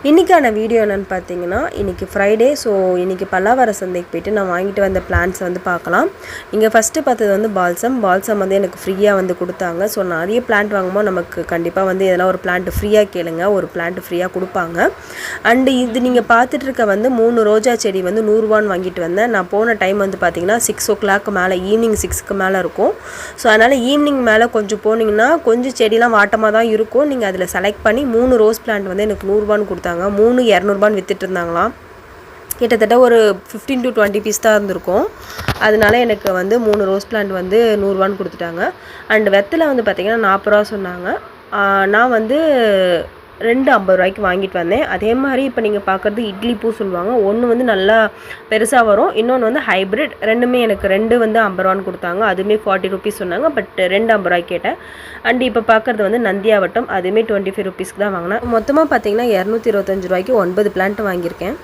இன்றைக்கான வீடியோ என்னென்னு பார்த்தீங்கன்னா, இன்றைக்கி ஃப்ரைடே. ஸோ இன்றைக்கி பல்லாவர சந்தைக்கு போய்ட்டு நான் வாங்கிட்டு வந்த பிளான்ட்ஸ் வந்து பார்க்கலாம். இங்கே ஃபஸ்ட்டு பார்த்தது வந்து பால்சம் வந்து எனக்கு ஃப்ரீயாக வந்து கொடுத்தாங்க. ஸோ நிறைய பிளான்ட் வாங்கும்போது நமக்கு கண்டிப்பாக வந்து எதனா ஒரு பிளான்ட் ஃப்ரீயாக கேளுங்க, ஒரு பிளான்ட் ஃப்ரீயாக கொடுப்பாங்க. அண்டு இது நீங்கள் பார்த்துட்ருக்க வந்து 3 ரோஜா செடி வந்து 100 ரூபான்னு வாங்கிட்டு வந்தேன். நான் போன டைம் வந்து பார்த்திங்கன்னா 6 o'clock மேலே, ஈவினிங் 6க்கு மேலே இருக்கும். ஸோ அதனால் ஈவினிங் மேலே கொஞ்சம் போனீங்கன்னா கொஞ்சம் செடிலாம் வாட்டமாக தான் இருக்கும். நீங்கள் அதில் செலக்ட் பண்ணி 3 ரோஸ் பிளான்ட் வந்து எனக்கு 100 ரூபான்னு கொடுத்தாங்க. 3 200 வித்துட்டு இருந்தாங்களாம். கிட்டத்தட்ட ஒரு 15 to 20 பீஸ் தான் இருந்திருக்கும். அதனால எனக்கு வந்து 3 ரோஸ் பிளான்ட் வந்து 100 ரூபான்னு கொடுத்துட்டாங்க. அண்ட் வெத்தலை வந்து பார்த்திங்கன்னா 40 ரூபா சொன்னாங்க. நான் வந்து 2 50 ரூபாய்க்கு வாங்கிட்டு வந்தேன். அதே மாதிரி இப்போ நீங்கள் பார்க்குறது இட்லி பூ சொல்லுவாங்க. ஒன்று வந்து நல்லா பெருசாக வரும், இன்னொன்று வந்து ஹைப்ரிட். ரெண்டுமே எனக்கு 2 வந்து 50 ரூபான்னு கொடுத்தாங்க. அதுவுமே 40 ருபீஸ் சொன்னாங்க. பட் 2 50 ரூபாய்க்கு கேட்டேன். அண்ட் இப்போ பார்க்குறது வந்து நந்தியாவட்டம். அதுவுமே 25 ருபீஸ்க்கு தான் வாங்கினேன். மொத்தமாக பார்த்தீங்கன்னா 225 ரூபாய்க்கு 9 பிளான்ட் வாங்கியிருக்கேன்.